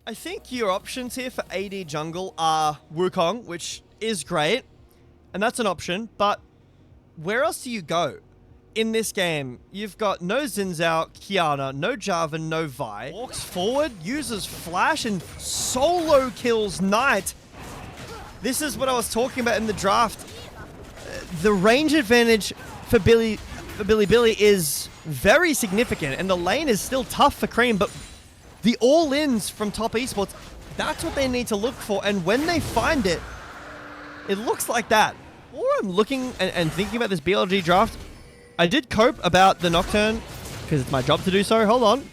I think your options here for AD jungle are Wukong, which is great, and that's an option, but where else do you go? In this game, you've got no Xin Zhao, Kiana, no Jarvan, no Vi. Walks forward, uses flash, and solo kills Knight. This is what I was talking about in the draft. The range advantage for Bilibili is very significant, and the lane is still tough for Cream, but the all-ins from top esports, that's what they need to look for, and when they find it, it looks like that. Or I'm looking and thinking about this BLG draft, I did cope about the Nocturne, because it's my job to do so. Hold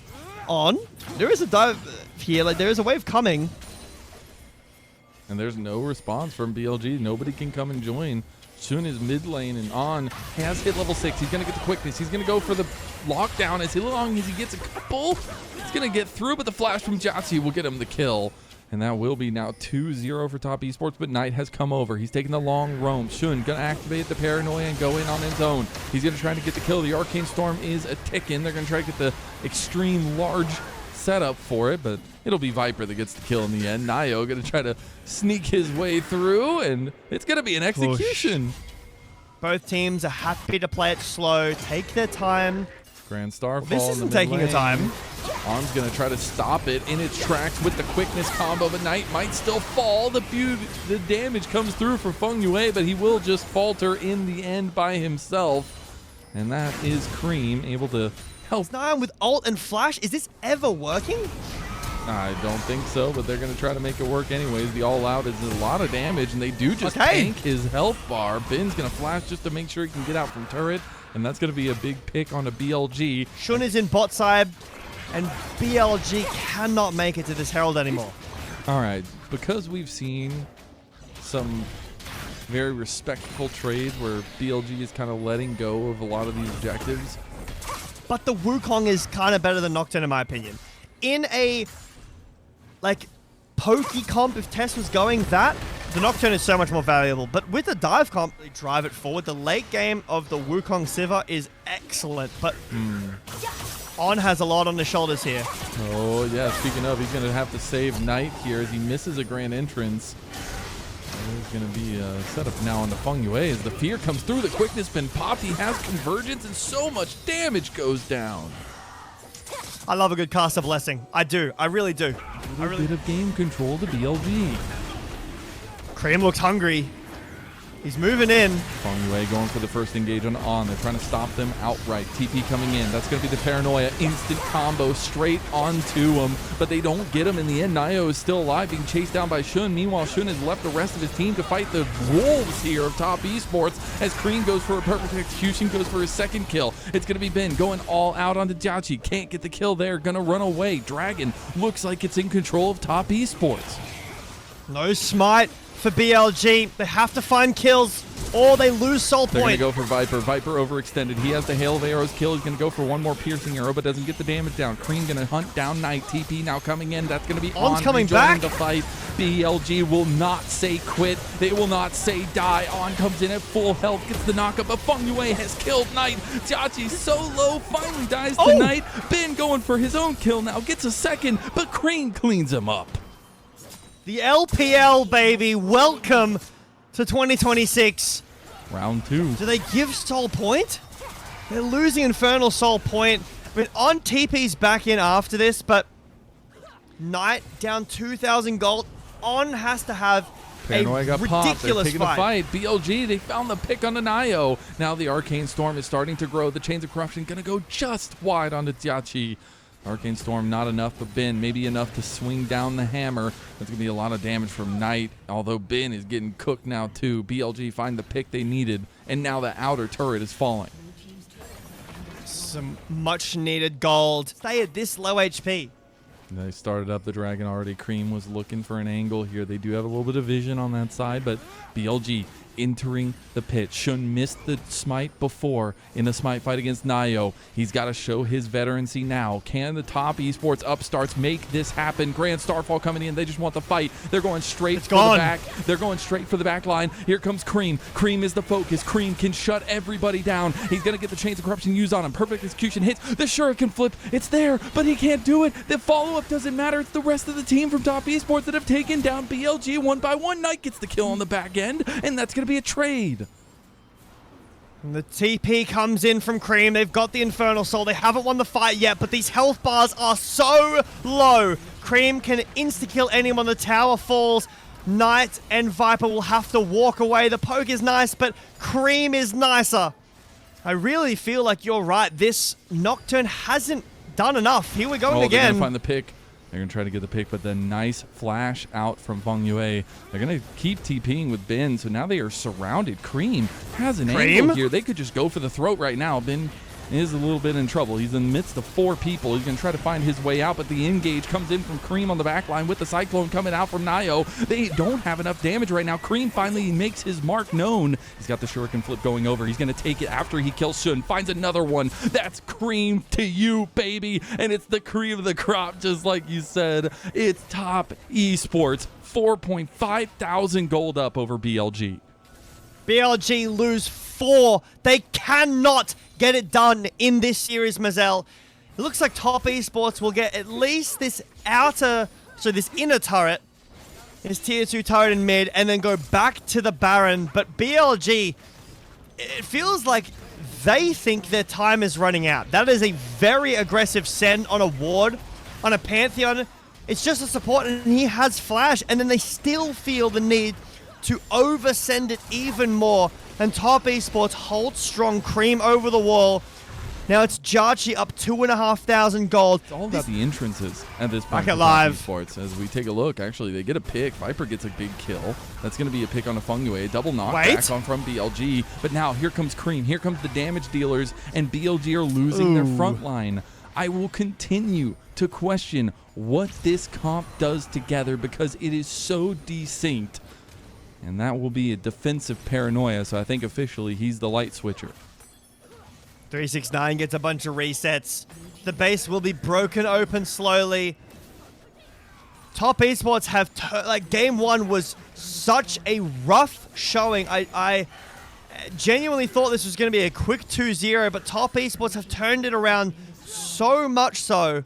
on. There is a dive here, like there is a wave coming. And there's no response from BLG. Nobody can come and join. Shun is mid lane and on. Has hit level 6. He's going to get the quickness. He's going to go for the lockdown as long as he gets a couple. He's going to get through, but the flash from Jatsi will get him the kill. And that will be now 2-0 for top esports, but Knight has come over. He's taking the long roam. Shun going to activate the paranoia and go in on his own. He's going to try to get the kill. The Arcane Storm is a ticking. They're going to try to get the extreme large setup for it, but it'll be Viper that gets the kill in the end. Nio going to try to sneak his way through, and it's going to be an execution. Both teams are happy to play it slow, take their time. Grand Starfall. This isn't taking a time. On's going to try to stop it in its tracks with the quickness combo, but Knight might still fall. The damage comes through for Feng Yue, but he will just falter in the end by himself. And that is Cream able to help. Nine with ult and flash. Is this ever working? I don't think so, but they're going to try to make it work anyways. The all-out is a lot of damage, and they do just tank his health bar. Ben's going to flash just to make sure he can get out from turret, and that's going to be a big pick on a BLG. Shun is in bot side, and BLG cannot make it to this Herald anymore. All right, because we've seen some very respectful trades where BLG is kind of letting go of a lot of these objectives. But the Wukong is kind of better than Nocturne in my opinion. In a pokey comp, if TES was going that, the Nocturne is so much more valuable. But with the dive comp, they drive it forward. The late game of the Wukong Sivir is excellent, but On has a lot on his shoulders here. Oh yeah, speaking of, he's going to have to save Knight here as he misses a grand entrance. There's going to be a setup now on the Feng Yue as the fear comes through. The quickness been popped. He has convergence, and so much damage goes down. I love a good caster blessing. I do. I really do. A bit of game control to BLG. Cream looks hungry. He's moving in. Feng Yue going for the first engage on. They're trying to stop them outright. TP coming in. That's going to be the paranoia. Instant combo straight onto him. But they don't get him in the end. Nio is still alive, being chased down by Shun. Meanwhile, Shun has left the rest of his team to fight the wolves here of top esports as Cream goes for a perfect execution, goes for his second kill. It's going to be Ben going all out onto Jiachi. Can't get the kill there. Going to run away. Dragon looks like it's in control of top esports. No smite for BLG. They have to find kills or they lose soul point. They're going to go for Viper. Viper overextended. He has the Hail of Arrows kill. He's going to go for one more piercing arrow, but doesn't get the damage down. Cream going to hunt down Knight. TP now coming in. That's going to be On's coming back. The fight. BLG will not say quit. They will not say die. On comes in at full health. Gets the knockup, but Feng Yue has killed Knight. Jiachi so low. Finally dies to Knight. Ben going for his own kill now. Gets a second, but Cream cleans him up. The LPL, baby. Welcome to 2026. Round 2. Do they give soul point? They're losing Infernal soul point. I mean, On TP's back in after this, but Knight down 2,000 gold. On has to have Paranoia got popped. They're ridiculous taking the fight. BLG, they found the pick on the Nio. Now the Arcane Storm is starting to grow. The Chains of Corruption going to go just wide onto Jiachi. Arcane Storm not enough, but Ben maybe enough to swing down the hammer. That's going to be a lot of damage from Knight, although Ben is getting cooked now too. BLG find the pick they needed, and now the outer turret is falling. Some much needed gold. Stay at this low HP. They started up the dragon already. Cream was looking for an angle here. They do have a little bit of vision on that side, but BLG entering the pit. Shun missed the smite before in the smite fight against Nayo. He's got to show his veterancy now. Can the top esports upstarts make this happen? Grand Starfall coming in. They just want the fight. They're going straight for the back. They're going straight for the back line. Here comes Cream. Cream is the focus. Cream can shut everybody down. He's going to get the Chains of Corruption used on him. Perfect execution hits. The Shuriken flip. It's there, but he can't do it. The follow-up doesn't matter. It's the rest of the team from top esports that have taken down BLG one by one. Knight gets the kill on the back end, and that's going to be a trade. And the TP comes in from Cream. They've got the Infernal Soul. They haven't won the fight yet, but these health bars are so low. Cream can insta-kill anyone. The tower falls. Knight and Viper will have to walk away. The poke is nice, but Cream is nicer. I really feel like you're right. This Nocturne hasn't done enough. Here we're going again. They're going to find the pick. They're going to try to get the pick, but the nice flash out from Feng Yue. They're going to keep TPing with Ben, so now they are surrounded. Cream has an angle here. They could just go for the throat right now. Ben is a little bit in trouble. He's in the midst of 4 people. He's going to try to find his way out, but the engage comes in from Cream on the back line with the Cyclone coming out from Nayo. They don't have enough damage right now. Cream finally makes his mark known. He's got the Shuriken flip going over. He's going to take it after he kills Shun. Finds another one. That's Cream to you, baby. And it's the cream of the crop, just like you said. It's top esports. 4.5 thousand gold up over BLG. BLG lose 4. They cannot get it done in this series, Mazel. It looks like top esports will get at least this this inner turret, this tier 2 turret in mid, and then go back to the Baron. But BLG, it feels like they think their time is running out. That is a very aggressive send on a ward, on a Pantheon. It's just a support, and he has flash, and then they still feel the need to oversend it even more. And top esports hold strong. Cream over the wall. Now it's Jarchi up 2,500 gold. It's all about the entrances at this point. Back at live. Esports. As we take a look, actually, they get a pick. Viper gets a big kill. That's going to be a pick on a Feng Yue. Double knockback on from BLG. But now here comes Cream. Here comes the damage dealers, and BLG are losing their front line. I will continue to question what this comp does together because it is so desynced. And that will be a defensive paranoia, so I think officially he's the light switcher. 369 gets a bunch of resets. The base will be broken open slowly. Top esports have, game 1 was such a rough showing. I genuinely thought this was going to be a quick 2-0, but top esports have turned it around so much so,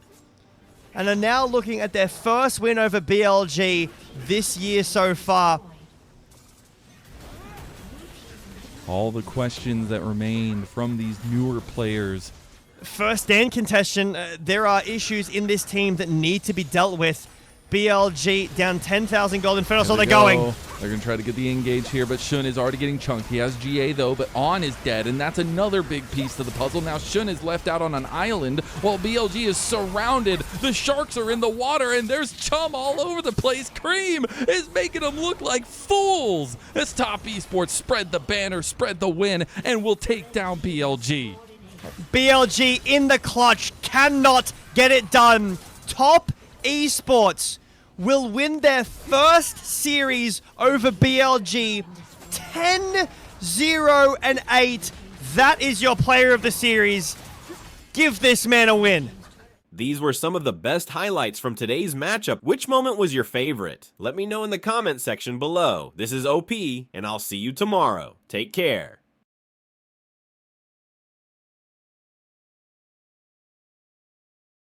and are now looking at their first win over BLG this year so far. All the questions that remain from these newer players. First stand contention, there are issues in this team that need to be dealt with. BLG down 10,000 gold. Infernal Soul, they're going. They're going to try to get the engage here, but Shun is already getting chunked. He has GA, though, but On is dead, and that's another big piece to the puzzle. Now Shun is left out on an island while BLG is surrounded. The sharks are in the water, and there's chum all over the place. Cream is making them look like fools. As top esports spread the banner, spread the win, and will take down BLG. BLG in the clutch, cannot get it done. Top esports will win their first series over BLG 10-0-8. That is your player of the series. Give this man a win. These were some of the best highlights from today's matchup. Which moment was your favorite? Let me know in the comment section below. This is OP, and I'll see you tomorrow. Take care.